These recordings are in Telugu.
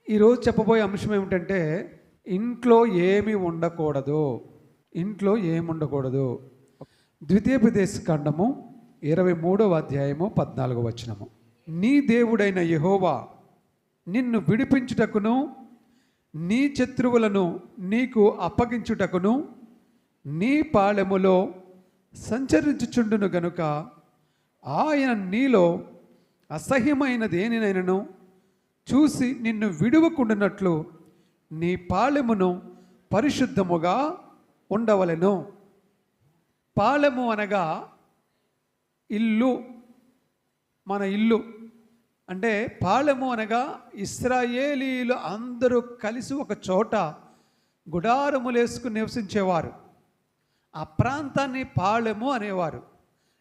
ఈరోజు చెప్పబోయే అంశం ఏమిటంటే ఇంట్లో ఏమి ఉండకూడదు. ఇంట్లో ఏమి ఉండకూడదు. ద్వితీయోపదేశకాండము 23వ అధ్యాయము 14వ వచనము. నీ దేవుడైన యెహోవా నిన్ను విడిపించుటకును నీ శత్రువులను నీకు అప్పగించుటకును నీ పాళెములో సంచరించుచుండును గనుక ఆయన నీలో అసహ్యమైన దేనినైనను చూసి నిన్ను విడువకుండునట్లు నీ పాళెమును పరిశుద్ధముగా ఉండవలెను. పాళెము అనగా ఇల్లు, మన ఇల్లు. అంటే పాళెము అనగా ఇశ్రాయేలీయులు అందరూ కలిసి ఒక చోట గుడారములేసుకుని నివసించేవారు. ఆ ప్రాంతాన్ని పాళెము అనేవారు.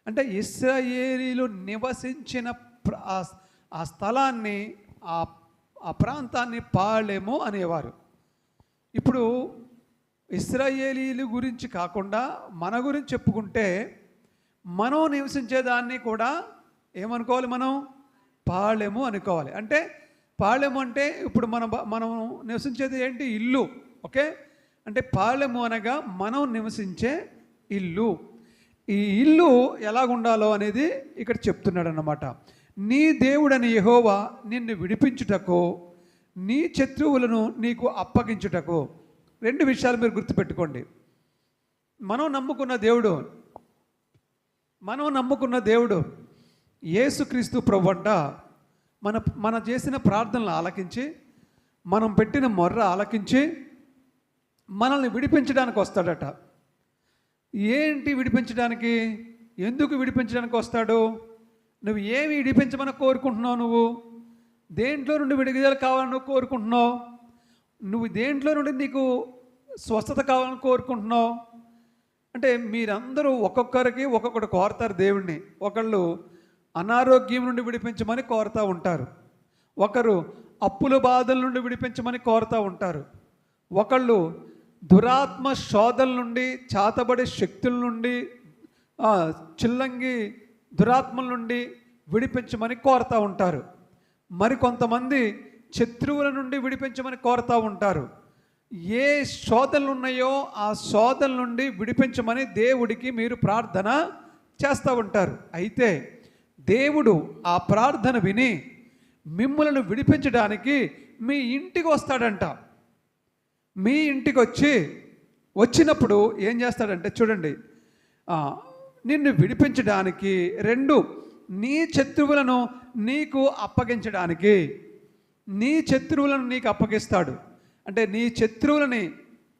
అంటే ఇశ్రాయేలీయులు నివసించిన ఆ స్థలాన్ని, ఆ ప్రాంతాన్ని పాళెము అనేవారు. ఇప్పుడు ఇశ్రాయేలీయుల గురించి కాకుండా మన గురించి చెప్పుకుంటే మనం నివసించేదాన్ని కూడా ఏమనుకోవాలి? మనం పాళెము అనుకోవాలి. అంటే పాళెము అంటే ఇప్పుడు మనం నివసించేది ఏంటి? ఇల్లు. ఓకే, అంటే పాళెము అనగా మనం నివసించే ఇల్లు. ఈ ఇల్లు ఎలాగుండాలో అనేది ఇక్కడ చెప్తున్నాడు అన్నమాట. నీ దేవుడని యెహోవా నిన్ను విడిపించుటకు నీ శత్రువులను నీకు అప్పగించుటకు. రెండు విషయాలు మీరు గుర్తుపెట్టుకోండి. మనం నమ్ముకున్న దేవుడు యేసుక్రీస్తు ప్రభువంట మన చేసిన ప్రార్థనలు ఆలకించి, మనం పెట్టిన మొర్ర ఆలకించి మనల్ని విడిపించడానికి వస్తాడట. ఏంటి విడిపించడానికి? ఎందుకు విడిపించడానికి వస్తాడు? నువ్వు ఏమి విడిపించమని కోరుకుంటున్నావు? నువ్వు దేంట్లో నుండి విడుదల కావాలని నువ్వు కోరుకుంటున్నావు? నువ్వు దేంట్లో నుండి నీకు స్వస్థత కావాలని కోరుకుంటున్నావు? అంటే మీరందరూ ఒక్కొక్కరికి ఒక్కొక్కటి కోరుతారు దేవుణ్ణి. ఒకళ్ళు అనారోగ్యం నుండి విడిపించమని కోరుతూ ఉంటారు, ఒకరు అప్పుల బాధల నుండి విడిపించమని కోరుతూ ఉంటారు, ఒకళ్ళు దురాత్మ శోధల నుండి, చాతబడే శక్తుల నుండి, చిల్లంగి దురాత్మల నుండి విడిపించమని కోరుతూ ఉంటారు. మరి కొంతమంది శత్రువుల నుండి విడిపించమని కోరుతూ ఉంటారు. ఏ శోధనలు ఉన్నాయో ఆ శోధనల నుండి విడిపించమని దేవుడికి మీరు ప్రార్థన చేస్తూ ఉంటారు. అయితే దేవుడు ఆ ప్రార్థన విని మిమ్మల్ని విడిపించడానికి మీ ఇంటికి వస్తాడంట. మీ ఇంటికి వచ్చినప్పుడు ఏం చేస్తాడంటే చూడండి, నిన్ను విడిపించడానికి, రెండు, నీ శత్రువులను నీకు అప్పగించడానికి. నీ శత్రువులను నీకు అప్పగిస్తాడు. అంటే నీ శత్రువులని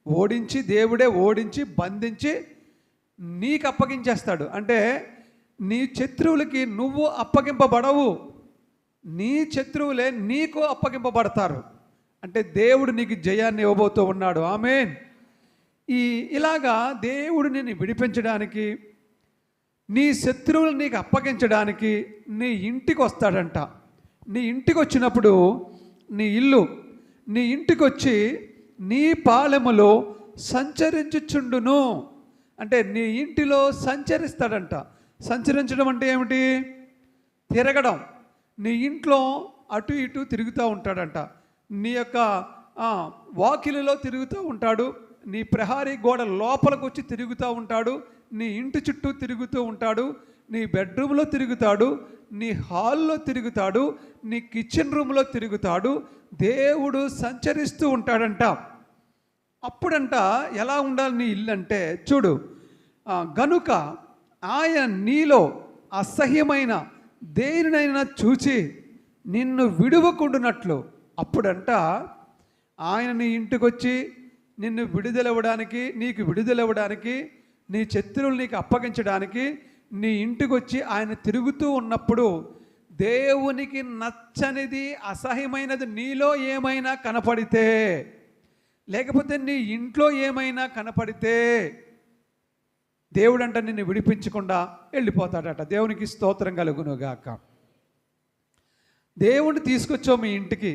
ఓడించి, దేవుడే ఓడించి బంధించి నీకు అప్పగించేస్తాడు. అంటే నీ శత్రువులకి నువ్వు అప్పగింపబడవు, నీ శత్రువులే నీకు అప్పగింపబడతారు. అంటే దేవుడు నీకు జయాన్ని ఇవ్వబోతూ ఉన్నాడు. ఆమేన్. ఇలాగా దేవుడు నిన్ను విడిపించడానికి, నీ శత్రువులు నీకు అప్పగించడానికి నీ ఇంటికి వస్తాడంట. నీ ఇంటికి వచ్చినప్పుడు నీ ఇంటికి వచ్చి నీ పాళెములో సంచరించుచుండును. అంటే నీ ఇంటిలో సంచరిస్తాడంట. సంచరించడం అంటే ఏమిటి? తిరగడం. నీ ఇంట్లో అటు ఇటు తిరుగుతూ ఉంటాడంట. నీ యొక్క వాకిలిలో తిరుగుతూ ఉంటాడు, నీ ప్రహారీ గోడ లోపలికి వచ్చి తిరుగుతూ ఉంటాడు, నీ ఇంటి చుట్టూ తిరుగుతూ ఉంటాడు, నీ బెడ్రూమ్లో తిరుగుతాడు, నీ హాల్లో తిరుగుతాడు, నీ కిచెన్ రూమ్లో తిరుగుతాడు. దేవుడు సంచరిస్తూ ఉంటాడంట. అప్పుడంట ఎలా ఉండాలి నీ ఇల్లు అంటే చూడు, గనుక ఆయన నీలో అసహ్యమైన దేనినైనా చూచి నిన్ను విడువకుండునట్లు. అప్పుడంట ఆయన నీ ఇంటికి వచ్చి నిన్ను విడుదలవ్వడానికి, నీకు విడుదలవ్వడానికి, నీ శత్రువులు నీకు అప్పగించడానికి నీ ఇంటికి వచ్చి ఆయన తిరుగుతూ ఉన్నప్పుడు దేవునికి నచ్చనిది, అసహ్యమైనది నీలో ఏమైనా కనపడితే, లేకపోతే నీ ఇంట్లో ఏమైనా కనపడితే దేవుడంట నిన్ను విడిపించకుండా వెళ్ళిపోతాడట. దేవునికి స్తోత్రం కలుగునుగాక. దేవుడిని తీసుకొచ్చావు మీ ఇంటికి,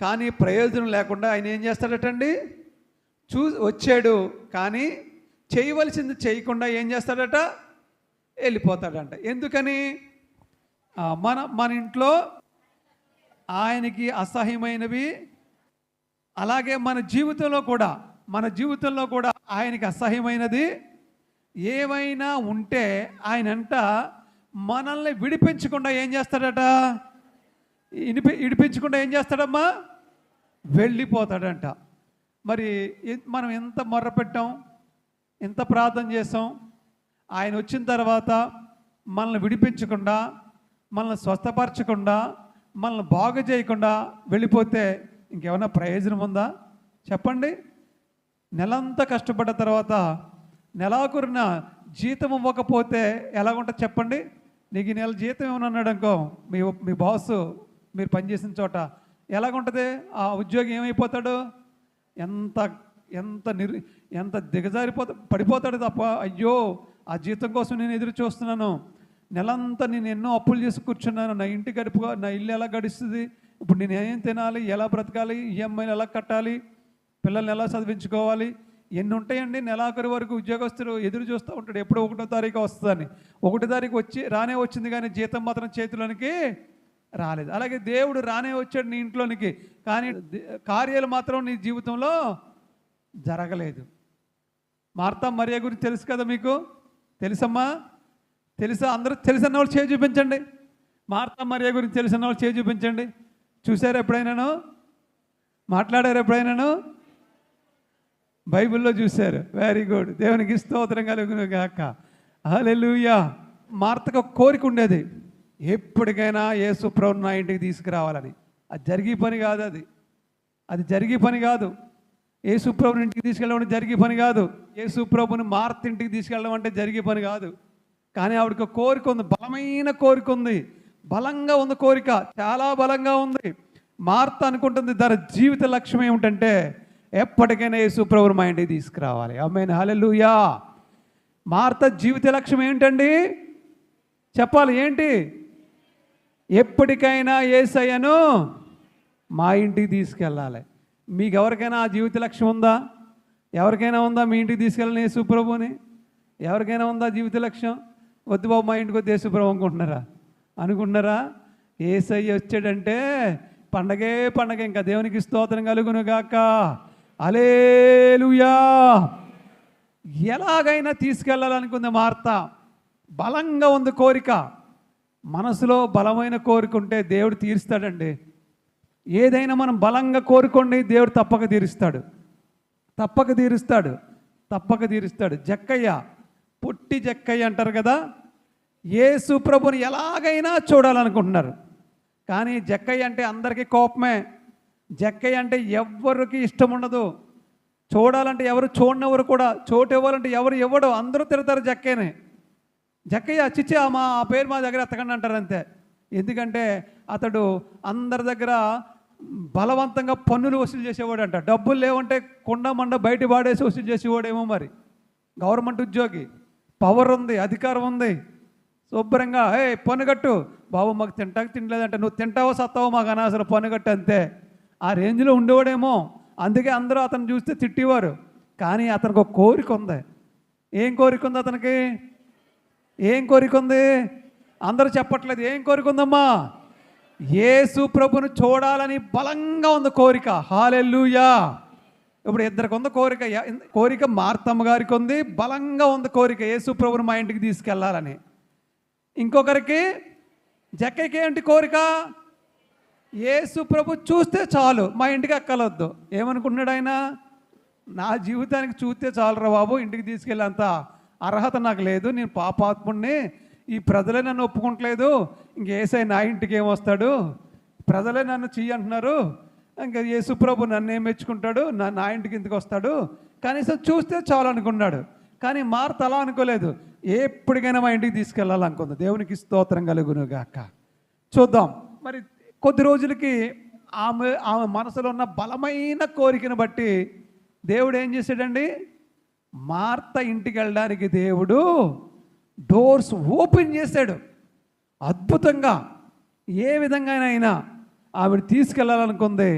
కానీ ప్రయోజనం లేకుండా ఆయన ఏం చేస్తాడటండి? వచ్చాడు కానీ చేయవలసింది చేయకుండా ఏం చేస్తాడట? వెళ్ళిపోతాడంట. ఎందుకని? మన ఇంట్లో ఆయనకి అసహ్యమైనవి. అలాగే మన జీవితంలో కూడా ఆయనకి అసహ్యమైనది ఏమైనా ఉంటే ఆయనంట మనల్ని విడిపించకుండా ఏం చేస్తాడట? విడిపించకుండా ఏం చేస్తాడమ్మా? వెళ్ళిపోతాడంట. మరి మనం ఎంత మొర్ర పెట్టాం, ఎంత ప్రార్థన చేసాం, ఆయన వచ్చిన తర్వాత మనల్ని విడిపించకుండా, మనల్ని స్వస్థపరచకుండా, మనల్ని బాగు చేయకుండా వెళ్ళిపోతే ఇంకేమైనా ప్రయోజనం ఉందా చెప్పండి? నెలంతా కష్టపడ్డ తర్వాత నెలాఖరున జీతం ఇవ్వకపోతే ఎలాగుంటుంది చెప్పండి? నీకు ఈ నెల జీతం ఏమన్నా అన్నాడు అనుకో, మీ బాసు మీరు పనిచేసిన చోట ఎలాగుంటుంది? ఆ ఉద్యోగి ఏమైపోతాడు? ఎంత ఎంత ఎంత పడిపోతాడు తప్ప, అయ్యో ఆ జీతం కోసం నేను ఎదురు చూస్తున్నాను, నెలంతా నేను ఎన్నో అప్పులు చేసి కూర్చున్నాను, నా ఇంటి నా ఇల్లు ఎలా గడుస్తుంది, ఇప్పుడు నేను ఏం తినాలి, ఎలా బ్రతకాలి, ఈఎంఐలు ఎలా కట్టాలి, పిల్లల్ని ఎలా చదివించుకోవాలి, ఎన్ని ఉంటాయండి. నెలాఖరు వరకు ఉద్యోగస్తులు ఎదురు చూస్తూ ఉంటాడు, ఎప్పుడు 1వ తారీఖు వస్తుందని. 1వ తారీఖు వచ్చింది కానీ జీతం మాత్రం చేతిలోనికి రాలేదు. అలాగే దేవుడు వచ్చాడు నీ ఇంట్లోనికి, కానీ కార్యాలు మాత్రం నీ జీవితంలో జరగలేదు. మార్తా మరియ గురించి తెలుసు కదా మీకు? తెలుసమ్మా? తెలుసా? అందరూ తెలిసిన వాళ్ళు చేయి చూపించండి. మార్తా మరియ గురించి తెలిసిన వాళ్ళు చేయి చూపించండి. చూశారు ఎప్పుడైనాను? మాట్లాడారు ఎప్పుడైనాను? బైబిల్లో చూశారు. Very good. దేవునికి స్తోత్రం కలుగును గాక. హల్లెలూయా. మార్తకు ఒక కోరిక ఉండేది, ఎప్పటికైనా యేసు ప్రభువుని నా ఇంటికి తీసుకురావాలని. అది జరిగే పని కాదు. అది జరిగే పని కాదు. యేసు ప్రభువుని ఇంటికి తీసుకెళ్ళడం అంటే జరిగే పని కాదు. యేసు ప్రభువుని మార్త ఇంటికి తీసుకెళ్ళడం అంటే జరిగే పని కాదు. కానీ ఆవిడకి ఒక కోరిక ఉంది, బలమైన కోరిక ఉంది, బలంగా ఉంది కోరిక, చాలా బలంగా ఉంది. మార్త అనుకుంటుంది తన జీవిత లక్ష్యం ఏమిటంటే ఎప్పటికైనా యేసు ప్రభువుని మా ఇంటికి తీసుకురావాలి. ఆమేన్. హల్లెలూయా. మార్త జీవిత లక్ష్యం ఏంటండి? చెప్పాలి. ఏంటి? ఎప్పటికైనా యేసయ్యను మా ఇంటికి తీసుకెళ్ళాలి. మీకు ఎవరికైనా ఆ జీవిత లక్ష్యం ఉందా? ఎవరికైనా ఉందా మీ ఇంటికి తీసుకెళ్ళాలని యేసు ప్రభువుని? ఎవరికైనా ఉందా జీవిత లక్ష్యం? వద్దు బాబు మా ఇంటికి వద్దు యేసు ప్రభు అనుకుంటున్నారా? యేసయ్య వచ్చాడంటే పండగే పండగ. ఇంకా దేవునికి స్తోత్రం కలుగును గాక. హల్లెలూయా. ఎలాగైనా తీసుకెళ్ళాలనుకుంది మార్త. బలంగా ఉంది కోరిక. మనసులో బలమైన కోరిక ఉంటే దేవుడు తీరుస్తాడండి. ఏదైనా మనం బలంగా కోరుకోండి, దేవుడు తప్పక తీరుస్తాడు. జక్కయ్య, పొట్టి జక్కయ్య అంటారు కదా, యేసు ప్రభుని ఎలాగైనా చూడాలనుకుంటున్నారు. కానీ జక్కయ్య అంటే అందరికీ కోపమే. జక్కయ్య అంటే ఎవరికి ఇష్టం ఉండదు. చూడాలంటే ఎవరు చూడనెవరు కూడా, చోటు ఇవ్వాలంటే ఎవరు ఇవ్వడు, అందరూ తిడతారు జక్కయ్యని. జక్కయ్య చిచ్చి ఆ పేరు మా దగ్గర ఎత్తకండి అంటారు అంతే. ఎందుకంటే అతడు అందరి దగ్గర బలవంతంగా పన్నులు వసూలు చేసేవాడు అంట. డబ్బులు లేవంటే కొండ బయట పాడేసి వసూలు చేసేవాడేమో. మరి గవర్నమెంట్ ఉద్యోగి, పవర్ ఉంది, అధికారం ఉంది, శుభ్రంగా పన్ను కట్టు బాబు, మాకు తినలేదంటే నువ్వు తింటావో సత్తావో మాకు అనవసరం, పన్ను కట్టు అంతే. ఆ రేంజ్లో ఉండేవాడేమో. అందుకే అందరూ అతను చూస్తే తిట్టేవారు. కానీ అతనికి ఒక కోరిక ఉంది. ఏం కోరిక ఉంది అతనికి? ఏం కోరిక ఉంది? అందరూ చెప్పట్లేదు. ఏం కోరిక ఉందమ్మా? యేసు ప్రభుని చూడాలని బలంగా ఉంది కోరిక. హల్లెలూయా. ఇప్పుడు ఇద్దరికి ఉంది కోరిక. మార్తమ్మ గారికి ఉంది, బలంగా ఉంది కోరిక, యేసు ప్రభుని మా ఇంటికి తీసుకెళ్ళాలని. ఇంకొకరికి జక్కయ్యకి ఏంటి కోరిక? యేసు ప్రభు చూస్తే చాలు, మా ఇంటికి ఎక్కలొద్దు. ఏమనుకున్నాడు ఆయన? నా జీవితానికి చూస్తే చాలురా బాబు, ఇంటికి తీసుకెళ్ళేంత అర్హత నాకు లేదు, నేను పాపాత్ముడిని, ఈ ప్రజలే నన్ను ఒప్పుకుంటలేదు, ఇంక యేసయ్య నా ఇంటికి ఏమొస్తాడు, ప్రజలే నన్ను చెయ్యి అంటున్నారు, ఇంకా యేసు ప్రభు నన్ను ఏం మెచ్చుకుంటాడు, నా ఇంటికి ఎందుకు వస్తాడు, కనీసం చూస్తే చాలు అనుకున్నాడు. కానీ మార్త అలా అనుకోలేదు. ఎప్పటికైనా మా ఇంటికి తీసుకెళ్ళాలనుకుంది. దేవునికి స్తోత్రం కలుగును గాక. చూద్దాం. మరి కొద్ది రోజులకి ఆమె మనసులో ఉన్న బలమైన కోరికను బట్టి దేవుడు ఏం చేశాడండి? మార్త ఇంటికి వెళ్ళడానికి దేవుడు డోర్స్ ఓపెన్ చేశాడు అద్భుతంగా. ఏ విధంగానైనా ఆవిడ తీసుకెళ్ళాలనుకుంది.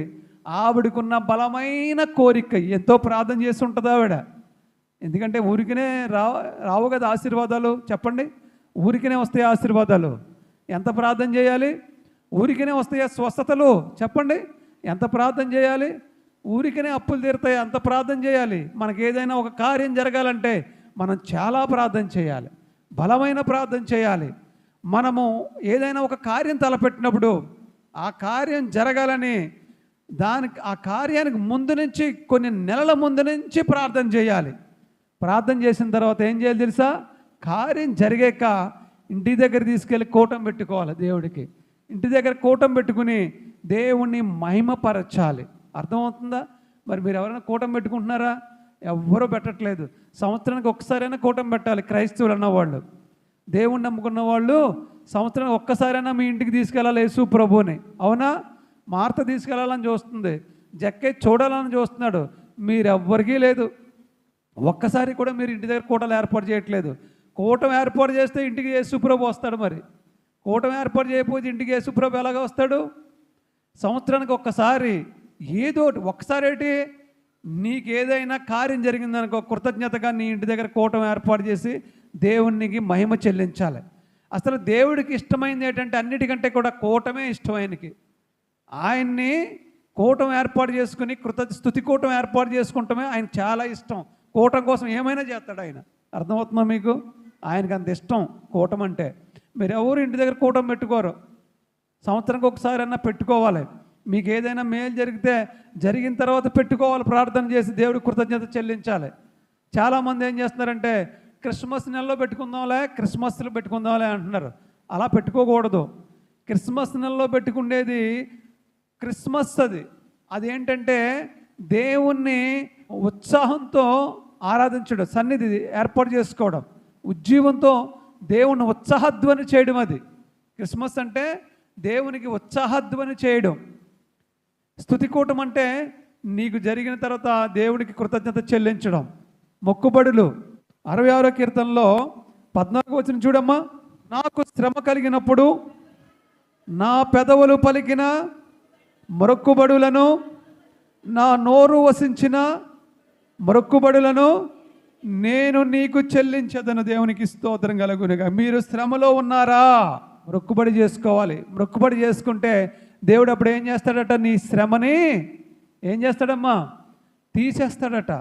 ఆవిడకున్న బలమైన కోరిక, ఎంతో ప్రార్థన చేసి ఉంటుంది ఆవిడ. ఎందుకంటే ఊరికనే రావు కదా ఆశీర్వాదాలు. చెప్పండి, ఊరికనే వస్తాయి ఆశీర్వాదాలు. ఎంత ప్రార్థన చేయాలి? ఊరికనే వస్తాయా స్వస్థతలు? చెప్పండి. ఎంత ప్రార్థన చేయాలి? ఊరికనే అప్పులు తీరుతాయి, అంత ప్రార్థన చేయాలి. మనకి ఏదైనా ఒక కార్యం జరగాలంటే మనం చాలా ప్రార్థన చేయాలి, బలమైన ప్రార్థన చేయాలి. మనము ఏదైనా ఒక కార్యం తలపెట్టినప్పుడు ఆ కార్యం జరగాలని ఆ కార్యానికి ముందు నుంచి కొన్ని నెలల ముందు నుంచి ప్రార్థన చేయాలి. ప్రార్థన చేసిన తర్వాత ఏం చేయాలి తెలుసా? కార్యం జరిగాక ఇంటి దగ్గర తీసుకెళ్ళి కూటం పెట్టుకోవాలి. దేవుడికి ఇంటి దగ్గర కూటం పెట్టుకుని దేవుణ్ణి మహిమపరచాలి. అర్థమవుతుందా? మరి మీరు ఎవరైనా కూటం పెట్టుకుంటున్నారా? ఎవ్వరూ పెట్టట్లేదు. సంవత్సరానికి ఒక్కసారైనా కూటం పెట్టాలి. క్రైస్తవులు అన్నవాళ్ళు, దేవుణ్ణి నమ్ముకున్న వాళ్ళు సంవత్సరానికి ఒక్కసారైనా మీ ఇంటికి తీసుకెళ్ళాలి యేసు ప్రభువుని. అవునా? మార్త తీసుకెళ్ళాలని చూస్తుంది, జక్కే చూడాలని చూస్తున్నాడు. మీరెవ్వరికీ లేదు. ఒక్కసారి కూడా మీరు ఇంటి దగ్గర కూటలు ఏర్పాటు చేయట్లేదు. కూటం ఏర్పాటు చేస్తే ఇంటికి యేసు ప్రభు వస్తాడు. మరి కూటం ఏర్పాటు చేయకపోతే ఇంటికి యేసు ప్రభు ఎలాగ వస్తాడు? సంవత్సరానికి ఒక్కసారి ఏదో ఒక్కసారి ఏంటి, నీకు ఏదైనా కార్యం జరిగిందనుకో, కృతజ్ఞతగా నీ ఇంటి దగ్గర కూటం ఏర్పాటు చేసి దేవునికి మహిమ చెల్లించాలి. అసలు దేవుడికి ఇష్టమైంది ఏంటంటే అన్నిటికంటే కూడా కూటమే ఇష్టం. ఆయన్ని కూటం ఏర్పాటు చేసుకుని స్తుతి కూటం ఏర్పాటు చేసుకుంటమే ఆయన చాలా ఇష్టం. కూటం కోసం ఏమైనా చేస్తాడు ఆయన. అర్థమవుతుందా మీకు? ఆయనకు అంత ఇష్టం కూటం అంటే. మీరు ఎవరు ఇంటి దగ్గర కూటం పెట్టుకోరు. సంవత్సరానికి ఒకసారి అన్నా పెట్టుకోవాలి. మీకు ఏదైనా మేలు జరిగిన తర్వాత పెట్టుకోవాలి. ప్రార్థన చేసి దేవుడికి కృతజ్ఞత చెల్లించాలి. చాలామంది ఏం చేస్తున్నారంటే క్రిస్మస్ నెలలో క్రిస్మస్లో పెట్టుకుందాంలే అంటున్నారు. అలా పెట్టుకోకూడదు. క్రిస్మస్ నెలలో పెట్టుకునేది క్రిస్మస్. అదేంటంటే దేవుణ్ణి ఉత్సాహంతో ఆరాధించడం, సన్నిధి ఏర్పాటు చేసుకోవడం, ఉజ్జీవంతో దేవుణ్ణి ఉత్సాహధ్వని చేయడం. అది క్రిస్మస్ అంటే దేవునికి ఉత్సాహధ్వని చేయడం. స్తుతికూటం అంటే నీకు జరిగిన తర్వాత దేవునికి కృతజ్ఞత చెల్లించడం. మొక్కుబడులు 66వ కీర్తనలో 14వ వచనం చూడమ్మా. నాకు శ్రమ కలిగినప్పుడు నా పెదవులు పలికిన మొక్కుబడులను, నా నోరు వసించిన మొక్కుబడులను నేను నీకు చెల్లించదను. దేవునికి స్తోత్రం కలుగునుగా. మీరు శ్రమలో ఉన్నారా? మొక్కుబడి చేసుకోవాలి. మొక్కుబడి చేసుకుంటే దేవుడు అప్పుడు ఏం చేస్తాడట? నీ శ్రమని ఏం చేస్తాడమ్మా? తీసేస్తాడట.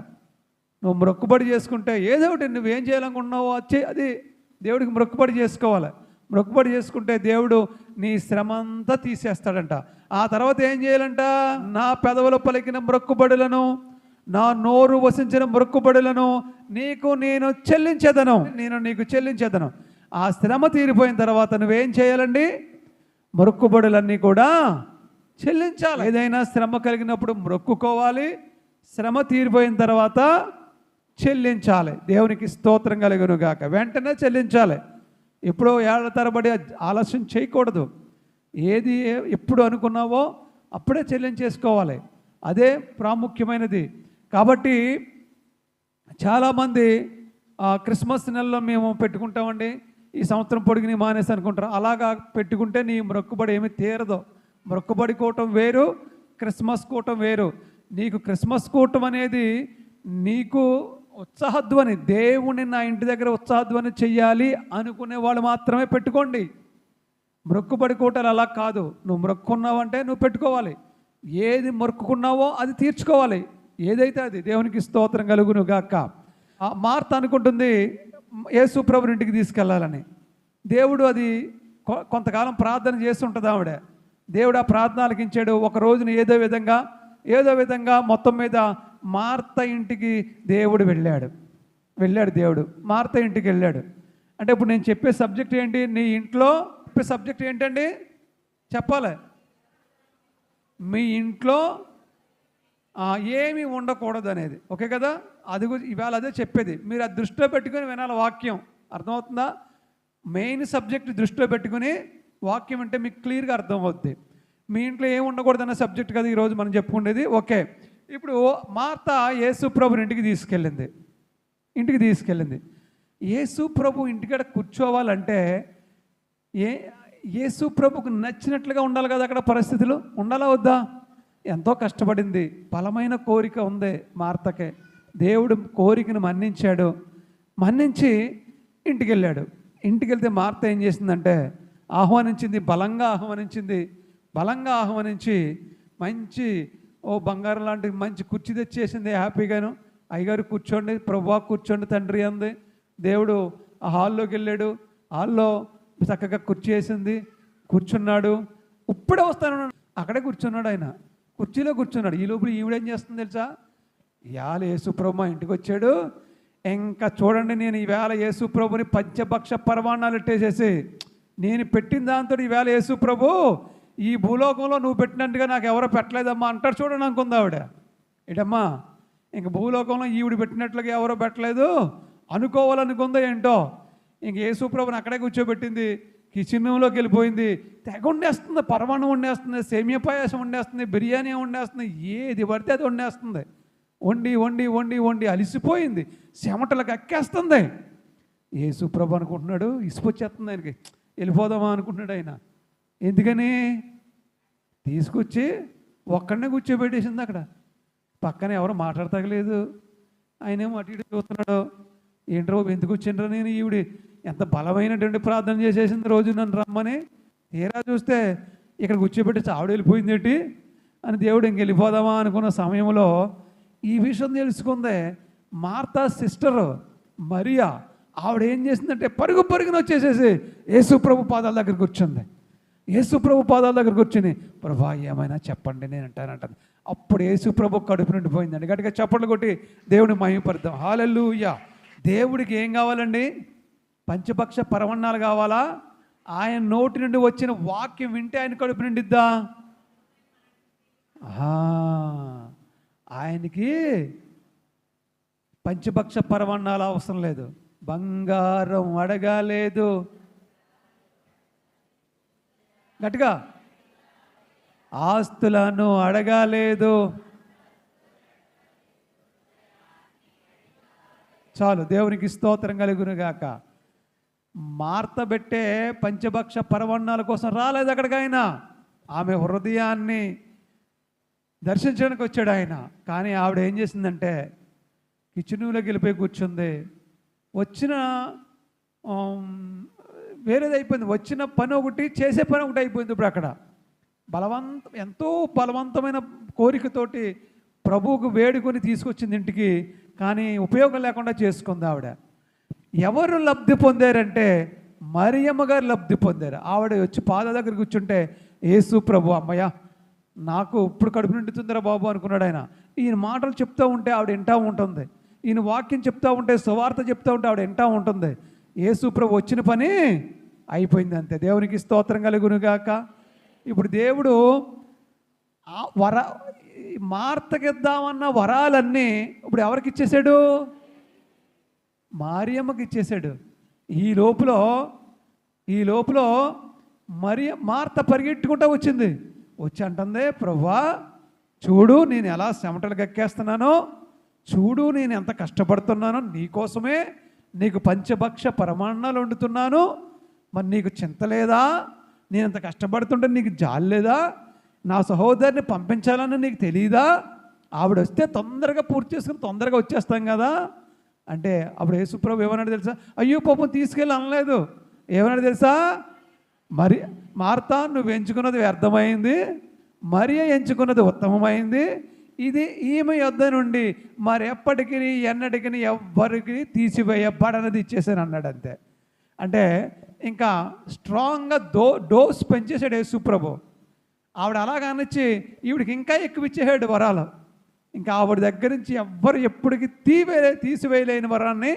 నువ్వు మొక్కుబడి చేసుకుంటే ఏదో ఒకటి నువ్వేం చేయాలనుకుంటున్నావో అది దేవుడికి మొక్కుబడి చేసుకోవాలి. మొక్కుబడి చేసుకుంటే దేవుడు నీ శ్రమ అంతా తీసేస్తాడంట. ఆ తర్వాత ఏం చేయాలంట? నా పెదవులు పలికిన మొక్కుబడులను, నా నోరు వసించిన మొక్కుబడులను నేను నీకు చెల్లించేదను. ఆ శ్రమ తీరిపోయిన తర్వాత నువ్వేం చేయాలండి? మొక్కుబడులన్నీ కూడా చెల్లించాలి. ఏదైనా శ్రమ కలిగినప్పుడు మొక్కుకోవాలి, శ్రమ తీరిపోయిన తర్వాత చెల్లించాలి. దేవునికి స్తోత్రం కలుగును గాక. వెంటనే చెల్లించాలి. ఎప్పుడో ఏళ్ల తరబడి ఆలస్యం చేయకూడదు. ఏది ఎప్పుడు అనుకున్నావో అప్పుడే చెల్లించేసుకోవాలి. అదే ప్రాముఖ్యమైనది. కాబట్టి చాలామంది క్రిస్మస్ నెలలో మేము పెట్టుకుంటామండి, ఈ సంవత్సరం పొడిగిని మానేసి అనుకుంటారు. అలాగా పెట్టుకుంటే నీ మొక్కుబడి ఏమీ తీరదు. మొక్కుబడి కూటం వేరు, క్రిస్మస్ కూటం వేరు. నీకు క్రిస్మస్ కూటం అనేది నీకు ఉత్సాహధ్వని, దేవుని నా ఇంటి దగ్గర ఉత్సాహధ్వని చెయ్యాలి అనుకునే వాళ్ళు మాత్రమే పెట్టుకోండి. మొక్కుబడి కూటలు అలా కాదు. నువ్వు మొక్కుకున్నావంటే నువ్వు పెట్టుకోవాలి. ఏది మొక్కుకున్నావో అది తీర్చుకోవాలి. ఏదైతే అది. దేవునికి స్తోత్రం కలుగును గాక. మార్త అనుకుంటుంది యేసు ప్రభుని ఇంటికి తీసుకెళ్ళాలని. దేవుడు అది కొంతకాలం ప్రార్థన చేసి ఉంటుంది ఆవిడ. దేవుడు ఆ ప్రార్థన ఆలకించాడు. ఒక రోజున ఏదో విధంగా మొత్తం మీద మార్త ఇంటికి దేవుడు వెళ్ళాడు. దేవుడు మార్త ఇంటికి వెళ్ళాడు. అంటే ఇప్పుడు నేను చెప్పే సబ్జెక్ట్ ఏంటి? నీ ఇంట్లో చెప్పే సబ్జెక్ట్ ఏంటండి? చెప్పాలి. మీ ఇంట్లో ఏమీ ఉండకూడదు అనేది. ఓకే కదా? అది ఇవాళ అదే చెప్పేది. మీరు అది దృష్టిలో పెట్టుకుని వినాలి. వాక్యం అర్థమవుతుందా? మెయిన్ సబ్జెక్ట్ దృష్టిలో పెట్టుకుని వాక్యం అంటే మీకు క్లియర్గా అర్థమవుద్ది. మీ ఇంట్లో ఏమి ఉండకూడదు అన్న సబ్జెక్ట్ కదా ఈరోజు మనం చెప్పుకునేది. ఓకే, ఇప్పుడు మార్త యేసు ప్రభుని ఇంటికి తీసుకెళ్ళింది. యేసు ప్రభు ఇంటికాడ కూర్చోవాలంటే యేసు ప్రభుకు నచ్చినట్లుగా ఉండాలి కదా. అక్కడ పరిస్థితులు ఉండాలా వద్దా? ఎంతో కష్టపడింది. బలమైన కోరిక ఉంది మార్తకే. దేవుడు కోరికను మన్నించి ఇంటికి వెళ్తే మార్త ఏం చేసిందంటే బలంగా ఆహ్వానించింది. బలంగా ఆహ్వానించి మంచి ఓ బంగారం లాంటి మంచి కుర్చీ తెచ్చేసింది హ్యాపీగాను. అయ్యగారు కూర్చోండి, ప్రభువా కూర్చోండి తండ్రి అంది. దేవుడు ఆ హాల్లోకి వెళ్ళాడు. హాల్లో చక్కగా కుర్చీ వేసింది, కూర్చున్నాడు. ఇప్పుడే వస్తాను, అక్కడే కూర్చున్నాడు. ఆయన కుర్చీలో కూర్చున్నాడు. ఈ లోపల ఈవిడేం చేస్తుంది తెలుసా? ఇవాళ యేసుప్రభు మా ఇంటికి వచ్చాడు, ఇంకా చూడండి నేను ఈవేళ యేసుప్రభుని పంచభక్ష పరమాణాలు ఎట్టేసేసి నేను పెట్టిన దాంతో ఈవేళ యేసుప్రభు ఈ భూలోకంలో నువ్వు పెట్టినట్టుగా నాకు ఎవరో పెట్టలేదమ్మా అంటాడు. చూడండి అనుకుంది ఆవిడ. ఇటమ్మా ఇంక భూలోకంలో ఈవిడ పెట్టినట్లుగా ఎవరో పెట్టలేదు అనుకోవాలనుకుందో ఏంటో. ఇంక యేసుప్రభుని అక్కడే కూర్చోబెట్టింది. కిచెన్లోకి వెళ్ళిపోయింది. తెగ వండేస్తుంది, పరమాణం వండేస్తుంది, సేమియా పాయాసం వండేస్తుంది, బిర్యానీ వండేస్తుంది, ఏది పడితే అది వండేస్తుంది. వండి వండి వండి వండి అలిసిపోయింది, చెమటలకు ఎక్కేస్తుంది. యేసుప్రభు అనుకుంటున్నాడు, ఇసుకొచ్చేస్తుంది ఆయనకి, వెళ్ళిపోదామా అనుకుంటున్నాడు ఆయన. ఎందుకని? తీసుకొచ్చి ఒక్కడనే కూర్చోబెట్టేసింది అక్కడ. పక్కన ఎవరు మాట్లాడతగలేదు. ఆయనేమో అటు ఇటు చూస్తున్నాడు. ఏంట్రో ఎందుకు వచ్చిండ్రో నేను, ఈవిడి ఎంత బలమైనటువంటి ప్రార్థన చేసేసింది రోజు నన్ను రమ్మని. తీరా చూస్తే ఇక్కడ కూర్చోబెట్టి ఆవిడ వెళ్ళిపోయింది ఏంటి అని దేవుడు ఇంక వెళ్ళిపోదామా అనుకున్న సమయంలో ఈ విషయం తెలుసుకుందే మార్తా సిస్టర్ మరియా. ఆవిడ ఏం చేసిందంటే పరుగు పరుగున వచ్చేసేసి యేసుప్రభు పాదాల దగ్గర కూర్చుంది. యేసుప్రభు పాదాల దగ్గర కూర్చుని, ప్రభా ఏమైనా చెప్పండి నేను అంటానంటాను. అప్పుడు యేసుప్రభు కడుపు నిండిపోయిందండి. గట్టిగా చప్పట్లు కొట్టి దేవుని మహిమపడదాం. హల్లెలూయా. దేవుడికి ఏం కావాలండి? పంచభక్ష పరమన్నాలు కావాలా? ఆయన నోటి నుండి వచ్చిన వాక్యం వింటే ఆయన కడుపు నిండిద్దా? ఆయనకి పంచభక్ష పరమన్నాలు అవసరం లేదు, బంగారం అడగాలేదు. గట్టిగా ఆస్తులను అడగాలేదు. చాలు, దేవునికి స్తోత్రం కలుగునుగాక. మార్త పెట్టే పంచభక్ష పరమన్నాల కోసం రాలేదు అక్కడికి ఆయన. ఆమె హృదయాన్ని దర్శించడానికి వచ్చాడు ఆయన. కానీ ఆవిడ ఏం చేసిందంటే కిచెన్లోకి వెళ్ళిపోయి కూర్చుంది. వచ్చిన వేరేది అయిపోయింది. వచ్చిన పని ఒకటి, చేసే పని ఒకటి అయిపోయింది. ఇప్పుడు అక్కడ ఎంతో బలవంతమైన కోరికతోటి ప్రభువుకు వేడుకొని తీసుకొచ్చింది ఇంటికి. కానీ ఉపయోగం లేకుండా చేసుకుంది ఆవిడ. ఎవరు లబ్ధి పొందారంటే మరియమ్మ గారు లబ్ధి పొందారు. ఆవిడ వచ్చి పాదాల దగ్గర కూర్చుంటే యేసు ప్రభు, అమ్మయ్య నాకు ఇప్పుడు కడుపు నిండుతుందిరా బాబు అనుకున్నాడు ఆయన. ఈయన మాటలు చెప్తూ ఉంటే ఆవిడ వింటూ ఉంటుంది. ఈయన వాక్యం చెప్తూ ఉంటే, సువార్త చెప్తూ ఉంటే ఆవిడ వింటూ ఉంటుంది. యేసు ప్రభు వచ్చిన పని అయిపోయింది అంతే. దేవునికి స్తోత్రం కలుగునుగాక. ఇప్పుడు దేవుడు మార్తకిద్దామన్న వరాలన్నీ ఇప్పుడు ఎవరికి ఇచ్చేశాడు? మరియమ్మకి ఇచ్చేశాడు. ఈ లోపల మార్త పరిగెట్టుకుంటూ వచ్చింది. వచ్చి అంటుంది, ప్రభువా చూడు నేను ఎలా చెమటలు ఎక్కేస్తున్నానో, చూడు నేను ఎంత కష్టపడుతున్నానో నీకోసమే, నీకు పంచభక్ష పరమాన్నాలు వండుతున్నాను. మరి నీకు చింత లేదా? నేను ఎంత కష్టపడుతుంటే నీకు జాలి లేదా? నా సహోదరిని పంపించాలని నీకు తెలియదా? ఆవిడ వస్తే తొందరగా పూర్తి చేసుకుని తొందరగా వచ్చేస్తాం కదా అంటే, అప్పుడు యేసుప్రభు ఏమన్నాడు తెలుసా? అయ్యో పాపం తీసుకెళ్ళి అనలేదు. ఏమన్నాడు తెలుసా? మరి మార్తా నువ్వు ఎంచుకున్నది వ్యర్థమైంది, మరియ ఎంచుకున్నది ఉత్తమమైంది. ఇది ఈమె యొద్ద నుండి మరి ఎప్పటికీ ఎన్నటికీ ఎవ్వరికి తీసివేయబడనది ఇచ్చేసాను అన్నాడు అంతే. అంటే ఇంకా స్ట్రాంగ్గా డోస్ పెంచేసాడు యేసుప్రభు. ఆవిడ అలాగ అనిచ్చి ఈవిడికి ఇంకా ఎక్కువ ఇచ్చేసాడు వరాలు. ఇంకా ఆవిడ దగ్గర నుంచి ఎవ్వరు ఎప్పటికీ తీసివేయలేని వరాన్ని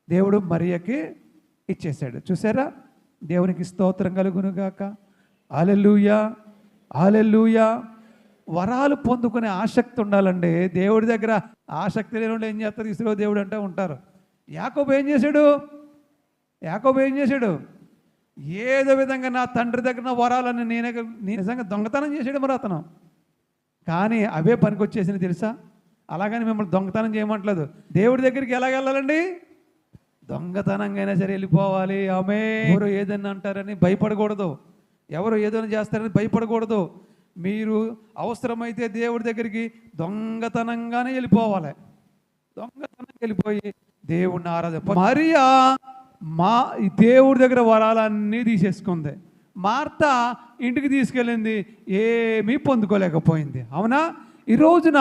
దేవుడు మరియకి ఇచ్చేసాడు. చూసారా? దేవునికి స్తోత్రం కలుగునుగాక. హల్లెలూయా, హల్లెలూయా. వరాలు పొందుకునే ఆసక్తి ఉండాలండి. దేవుడి దగ్గర ఆసక్తి లేని వాళ్ళు ఏం చేస్తారు? ఇసులో దేవుడు అంటే ఉంటారు. యాకోబు ఏం చేశాడు? ఏదో విధంగా నా తండ్రి దగ్గర వరాలని నేను నిజంగా దొంగతనం చేసాడు మరి అతను. కానీ అవే పనికొచ్చేసింది తెలుసా? అలాగని మిమ్మల్ని దొంగతనం చేయమంటలేదు. దేవుడి దగ్గరికి ఎలాగ వెళ్ళాలండి? దొంగతనంగా అయినా సరే వెళ్ళిపోవాలి. ఆమె ఎవరు ఏదైనా అంటారని భయపడకూడదు, ఎవరు ఏదైనా చేస్తారని భయపడకూడదు. మీరు అవసరమైతే దేవుడి దగ్గరికి దొంగతనంగానే వెళ్ళిపోవాలి. దొంగతనంగా వెళ్ళిపోయి దేవుడిని ఆరాధన. మరియా దేవుడి దగ్గర వరాలన్నీ తీసేసుకుంది. మార్త ఇంటికి తీసుకెళ్ళింది, ఏమీ పొందుకోలేకపోయింది. అవునా? ఈ రోజున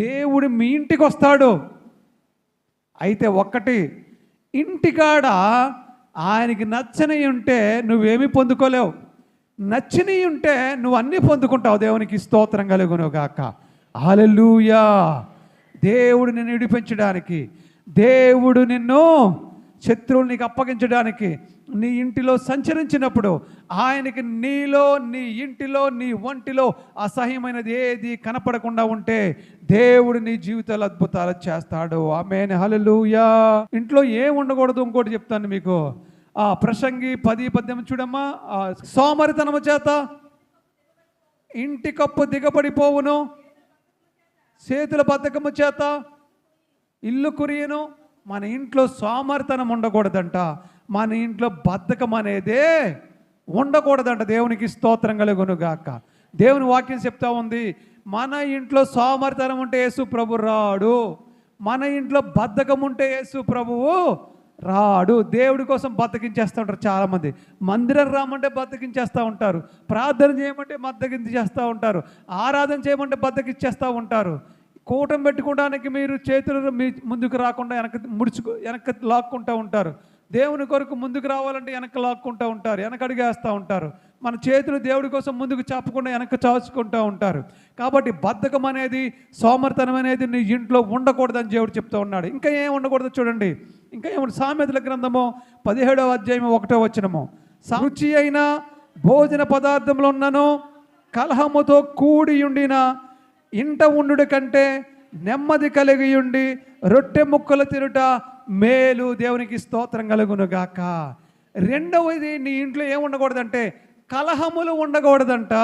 దేవుడు మీ ఇంటికి వస్తాడు. అయితే ఒక్కటి, ఇంటికాడ ఆయనకి నచ్చనివి ఉంటే నువ్వేమీ పొందుకోలేవు, నచ్చినవి ఉంటే నువ్వు అన్నీ పొందుకుంటావు. దేవునికి స్తోత్రం కలుగును గాక. హల్లెలూయా. దేవుడు నిన్ను విడిపించడానికి, దేవుడు నిన్ను శత్రువులు నీకు అప్పగించడానికి నీ ఇంటిలో సంచరించినప్పుడు ఆయనకి నీలో, నీ ఇంటిలో, నీ ఒంటిలో అసహ్యమైనది ఏది కనపడకుండా ఉంటే దేవుడు నీ జీవితాలు అద్భుతాలు చేస్తాడు. ఆమేన్. హల్లెలూయా. ఇంట్లో ఏం ఉండకూడదు ఇంకోటి చెప్తాను మీకు. ప్రసంగి 10:18 చూడమ్మా. సోమరితనము చేత ఇంటి కప్పు దిగబడిపోవును, చేతుల బద్ధకము చేత ఇల్లు కురియను. మన ఇంట్లో సోమరితనం ఉండకూడదంట, మన ఇంట్లో బద్ధకం అనేదే ఉండకూడదంట. దేవునికి స్తోత్రం కలుగును గాక. దేవుని వాక్యం చెప్తా ఉంది, మన ఇంట్లో సోమరితనం ఉంటే యేసు ప్రభు రాడు, మన ఇంట్లో బద్ధకం ఉంటే యేసు ప్రభువు రాడు. దేవుడి కోసం బద్దకించేస్తూ ఉంటారు చాలామంది. మందిరం రామంటే బద్దకించేస్తూ ఉంటారు, ప్రార్థన చేయమంటే బద్దకించేస్తూ ఉంటారు, ఆరాధన చేయమంటే బద్దకిచ్చేస్తూ ఉంటారు. కూటం పెట్టుకోవడానికి మీరు చేతులు మీ ముందుకు రాకుండా వెనక్కి లాక్కుంటూ ఉంటారు. దేవుని కొరకు ముందుకు రావాలంటే వెనక్కి లాక్కుంటూ ఉంటారు, వెనక అడిగేస్తూ ఉంటారు. మన చేతులు దేవుడి కోసం ముందుకు చాపకుండా వెనక్కి చాచుకుంటూ ఉంటారు. కాబట్టి బద్ధకం అనేది, సోమరితనం అనేది నీ ఇంట్లో ఉండకూడదని దేవుడు చెప్తూ ఉన్నాడు. ఇంకా ఏం ఉండకూడదు చూడండి. ఇంకా ఏమి? సామెతల గ్రంథము 17వ అధ్యాయం 1వ వచనము. రుచి అయిన భోజన పదార్థంలో ఉన్నను కలహముతో కూడి ఉండిన ఇంట ఉండుట కంటే నెమ్మది కలిగి ఉండి రొట్టె ముక్కలు తినుట మేలు. దేవునికి స్తోత్రం కలుగును గాక. రెండవది, నీ ఇంట్లో ఏం ఉండకూడదంటే కలహములు ఉండకూడదంట.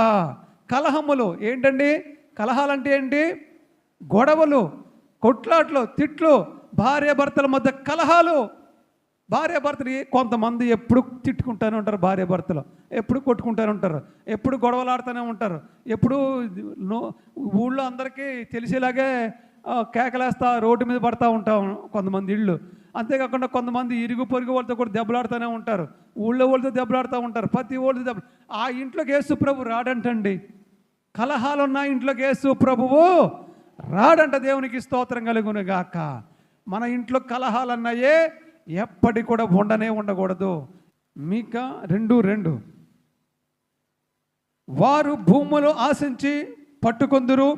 కలహములు ఏంటండి? కలహాలంటే ఏంటి? గొడవలు, కొట్లాట్లు, తిట్లు, భార్యాభర్తల మధ్య కలహాలు. భార్యాభర్తలు కొంతమంది ఎప్పుడు తిట్టుకుంటూనే ఉంటారు, భార్యాభర్తలు ఎప్పుడు కొట్టుకుంటూనే ఉంటారు, ఎప్పుడు గొడవలాడుతూనే ఉంటారు, ఎప్పుడు ఊళ్ళో అందరికీ తెలిసేలాగే కేకలేస్తా రోడ్డు మీద పడతా ఉంటాం కొంతమంది ఇళ్ళు. అంతేకాకుండా కొంతమంది ఇరుగు పొరుగు వాళ్ళతో కూడా దెబ్బలాడుతూనే ఉంటారు, ఊళ్ళో వాళ్ళతో దెబ్బలాడుతూ ఉంటారు, ప్రతి వాళ్ళతో దెబ్బ. ఆ ఇంట్లోకి యేసు ప్రభు రాడంటండి. కలహాలున్న ఇంట్లోకి యేసు ప్రభువు రాడంట. దేవునికి స్తోత్రం కలుగును గాక. మన ఇంట్లో కలహాలన్నాయే ఎప్పటి కూడా ఉండకూడదు. మీకా 2:2 వారు భూములు ఆశించి పట్టుకొందురు,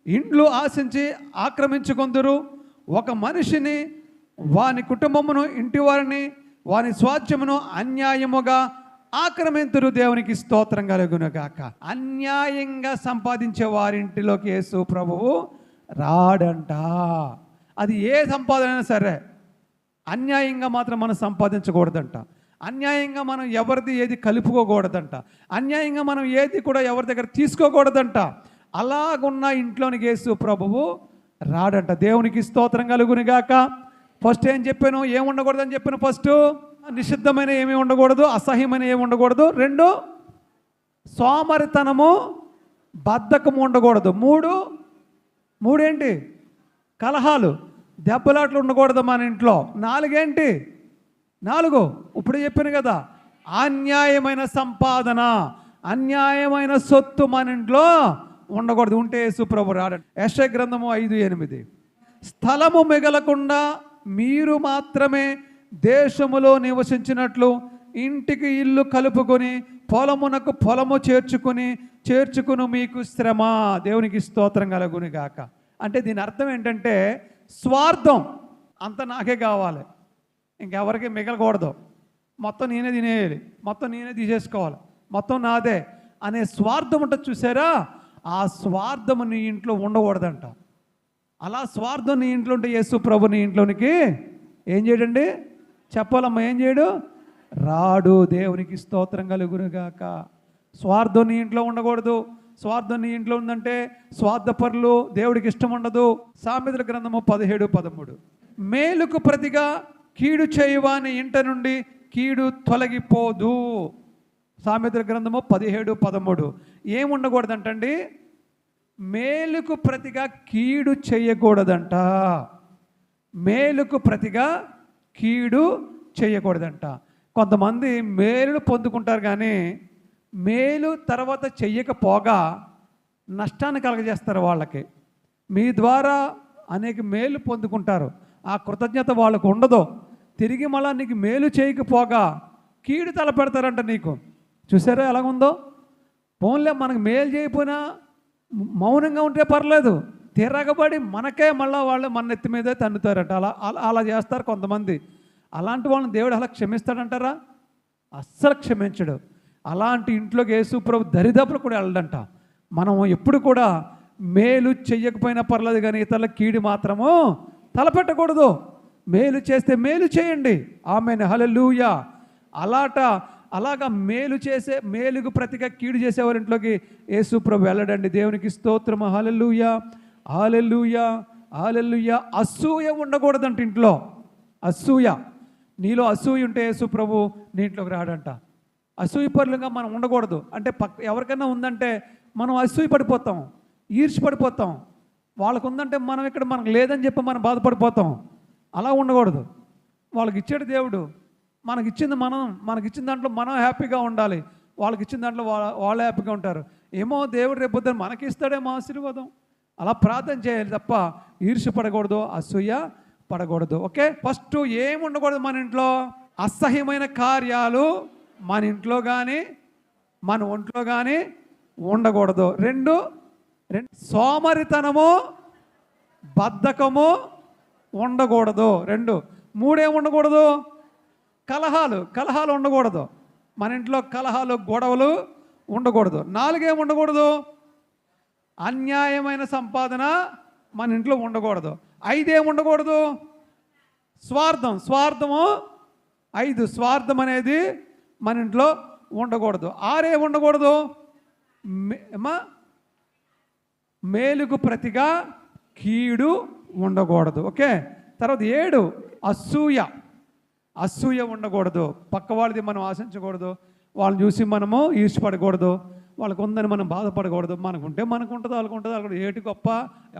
ఇండ్లు ఆశించి ఆక్రమించుకొందురు. ఒక మనిషిని, వాని కుటుంబమును, ఇంటి వారిని, వాని స్వాస్థ్యమును అన్యాయముగా ఆక్రమింతురు. దేవునికి స్తోత్రం కలుగును గాక. అన్యాయంగా సంపాదించే వారింటిలోకి యేసు ప్రభువు రాడంట. అది ఏ సంపాదన అయినా సరే అన్యాయంగా మాత్రం మనం సంపాదించకూడదంట. అన్యాయంగా మనం ఎవరిది ఏది కలుపుకోకూడదంట. అన్యాయంగా మనం ఏది కూడా ఎవరి దగ్గర తీసుకోకూడదంట. అలాగున్న ఇంట్లోనికి యేసు ప్రభువు రాడంట. దేవునికి స్తోత్రం కలుగును గాక. ఫస్ట్ ఏం చెప్పాను? ఏం ఉండకూడదని చెప్పాను. ఫస్ట్ నిషిద్ధమైన ఏమీ ఉండకూడదు, అసహ్యమైన ఏమి ఉండకూడదు. 2 సోమరితనము, బద్ధకము ఉండకూడదు. 3 ఏంటి? కలహాలు, దెబ్బలాట్లు ఉండకూడదు మన ఇంట్లో. 4 ఏంటి? 4 ఇప్పుడు చెప్పాను కదా, అన్యాయమైన సంపాదన, అన్యాయమైన సొత్తు మన ఇంట్లో ఉండకూడదు. ఉంటే యేసు ప్రభు రాడంట. యెషయా గ్రంథము 5:8 స్థలము మిగలకుండా మీరు మాత్రమే దేశములో నివసించినట్లు ఇంటికి ఇల్లు కలుపుకొని పొలమునకు పొలము చేర్చుకుని మీకు శ్రమ. దేవునికి స్తోత్రం కలుగును గాక. అంటే దీని అర్థం ఏంటంటే స్వార్థం. అంత నాకే కావాలి, ఇంకెవరికి మిగలకూడదు, మొత్తం నేనే తినేయాలి, మొత్తం నేనే తీసేసుకోవాలి, మొత్తం నాదే అనే స్వార్థం ఉంటుంది చూసారా? ఆ స్వార్థం నీ ఇంట్లో ఉండకూడదంట. అలా స్వార్థం నీ ఇంట్లో ఉంటే యేసు ప్రభు నీ ఇంట్లోనికి ఏం చేయడండి? చెప్పాలమ్మా, ఏం చేయడు? రాడు. దేవునికి స్తోత్రం కలుగును గాక. స్వార్థం నీ ఇంట్లో ఉండకూడదు. స్వార్థం నీ ఇంట్లో ఉందంటే స్వార్థపరులు, దేవుడికి ఇష్టం ఉండదు. సామెతల గ్రంథము 17:13 మేలుకు ప్రతిగా కీడు చేయువాని ఇంట నుండి కీడు తొలగిపోదు. సామెతల గ్రంథము 17:13 ఏముండకూడదంటండి? మేలుకు ప్రతిగా కీడు చేయకూడదంట. మేలుకు ప్రతిగా కీడు చేయకూడదంట. కొంతమంది మేలును పొందుకుంటారు కానీ మేలు తర్వాత చెయ్యకపోగా నష్టాన్ని కలగజేస్తారు వాళ్ళకి. మీ ద్వారా అనేక మేలు పొందుకుంటారు, ఆ కృతజ్ఞత వాళ్ళకు ఉండదు. తిరిగి మళ్ళా నీకు మేలు చేయకపోగా కీడు తలపెడతారంట నీకు. చూసారా ఎలాగుందో? పోన్లే మనకు మేలు చేయకపోయినా మౌనంగా ఉంటే పర్లేదు, తిరగబడి మనకే మళ్ళీ వాళ్ళు మన నెత్తి మీదే తన్నుతారట. అలా అలా అలా చేస్తారు కొంతమంది. అలాంటి వాళ్ళని దేవుడు అలా క్షమిస్తాడంటారా? అస్సలు క్షమించడు. అలాంటి ఇంట్లోకి యేసు ప్రభు దరిదాపులు కూడా వెళ్ళడంట. మనం ఎప్పుడు కూడా మేలు చెయ్యకపోయినా పర్లేదు, కానీ ఇతరుల కీడు మాత్రము తలపెట్టకూడదు. మేలు చేస్తే మేలు చేయండి. ఆమేన్, హల్లెలూయా. అలాగా మేలు చేసే, మేలుకు ప్రతిగా కీడు చేసేవారి ఇంట్లోకి యేసు ప్రభు వెళ్ళడండి. దేవునికి స్తోత్రం. హల్లెలూయా, హల్లెలూయా, హల్లెలూయా. అసూయ ఉండకూడదంట ఇంట్లో. అసూయ, నీలో అసూయ ఉంటే యేసు ప్రభు నీ ఇంట్లోకి రాడంట. అసూయపరులుగా మనం ఉండకూడదు. అంటే ఎవరికైనా ఉందంటే మనం అసూయ పడిపోతాం, ఈర్ష్య పడిపోతాం. వాళ్ళకు ఉందంటే మనం ఇక్కడ మనకు లేదని చెప్పి మనం బాధపడిపోతాం. అలా ఉండకూడదు. వాళ్ళకి ఇచ్చాడు దేవుడు, మనకిచ్చిన దాంట్లో మనం హ్యాపీగా ఉండాలి. వాళ్ళకి ఇచ్చిన దాంట్లో వాళ్ళు హ్యాపీగా ఉంటారు. ఏమో దేవుడు రేపు పొద్దున మనకి ఇస్తాడేమో ఆశీర్వాదం. అలా ప్రార్థన చేయాలి తప్ప ఈర్ష్య పడకూడదు, అసూయ పడకూడదు. ఓకే, ఫస్ట్ ఏమి ఉండకూడదు మన ఇంట్లో? అసహ్యమైన కార్యాలు మన ఇంట్లో కానీ మన ఒంట్లో కానీ ఉండకూడదు. రెండు సోమరితనము, బద్ధకము ఉండకూడదు. మూడేమి ఉండకూడదు? కలహాలు ఉండకూడదు. మన ఇంట్లో కలహాలు, గొడవలు ఉండకూడదు. నాలుగేమి ఉండకూడదు? అన్యాయమైన సంపాదన మన ఇంట్లో ఉండకూడదు. ఐదేమి ఉండకూడదు? స్వార్థము. స్వార్థం అనేది మన ఇంట్లో ఉండకూడదు. ఆరేమి ఉండకూడదు? మేలుకు ప్రతిగా కీడు ఉండకూడదు. ఓకే, తర్వాత 7 అసూయ ఉండకూడదు. పక్క వాళ్ళది మనం ఆశించకూడదు, వాళ్ళని చూసి మనము ఈర్ష్యపడకూడదు, వాళ్ళకు ఉందని మనం బాధపడకూడదు. మనకుంటే మనకు ఉంటుంది, వాళ్ళకు ఉంటుంది, వాళ్ళకు ఏటి గొప్ప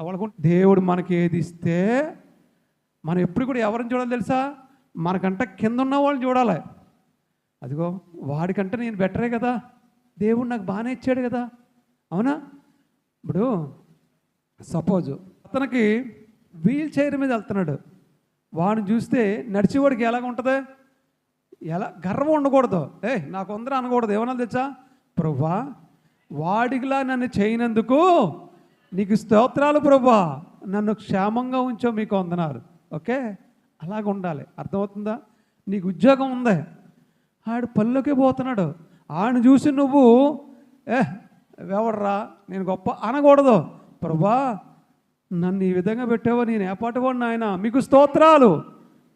ఎవరికి. దేవుడు మనకి ఏది ఇస్తే మనం ఎప్పుడు కూడా ఎవరిని చూడాలి తెలుసా? మనకంటే కింద ఉన్న వాళ్ళని చూడాలి. అదిగో వాడికంటే నేను బెటరే కదా, దేవుడు నాకు బాగానే ఇచ్చాడు కదా, అవునా? ఇప్పుడు సపోజు అతనికి వీల్ చైర్ మీద వెళ్తున్నాడు, వాడిని చూస్తే నడిచేవాడికి ఎలాగ ఉంటుంది? గర్వం ఉండకూడదు. నాకు అందరూ అనకూడదు. ఏమన్నా తెచ్చా? ప్రభువా, వాడికిలా నన్ను చేయనందుకు నీకు స్తోత్రాలు ప్రభువా, నన్ను క్షేమంగా ఉంచో, మీకు వందనాలు. ఓకే, అలాగ ఉండాలి. అర్థమవుతుందా? నీకు ఉద్యోగం ఉంది, ఆడు పనిలోకి పోతున్నాడు, ఆడిని చూసి నువ్వు ఎవడరా నేను గొప్ప అనకూడదు. ప్రభువా, నన్ను ఈ విధంగా పెట్టావో, నేను ఏపాటుకోండి ఆయన, మీకు స్తోత్రాలు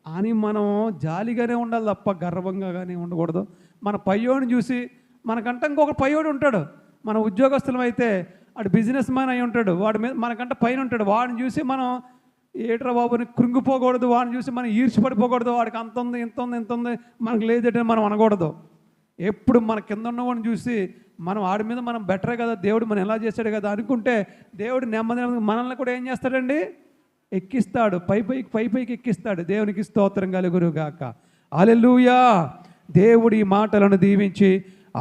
అని మనం జాలిగానే ఉండాలి తప్ప గర్వంగా కానీ ఉండకూడదు. మన పయ్యోడిని చూసి, మనకంటే ఇంకొక పయ్యోడు ఉంటాడు, మన ఉద్యోగస్తులం అయితే వాడు బిజినెస్ మ్యాన్ అయి ఉంటాడు, వాడి మీద మనకంటే పైన ఉంటాడు, వాడిని చూసి మనం ఏట్రా బాబుని కృంగిపోకూడదు, వాడిని చూసి మనం ఈర్ష్యపడిపోకూడదు. వాడికి అంత ఉంది, ఇంత ఉంది, మనకు లేదంటే మనం అనకూడదు. ఎప్పుడు మన కింద ఉన్నవాడిని చూసి మనం వాడి మీద మనం బెటరే కదా, దేవుడు మనం ఎలా చేశాడు కదా అనుకుంటే దేవుడు నెమ్మది మనల్ని కూడా ఏం చేస్తాడండి? ఎక్కిస్తాడు, పైకి ఎక్కిస్తాడు. దేవునికి స్తోత్రం కలుగునుగాక. హల్లెలూయా. దేవుడి మాటలను దీవించి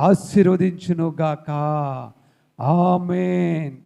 ఆశీర్వదించునుగాక. ఆమేన్.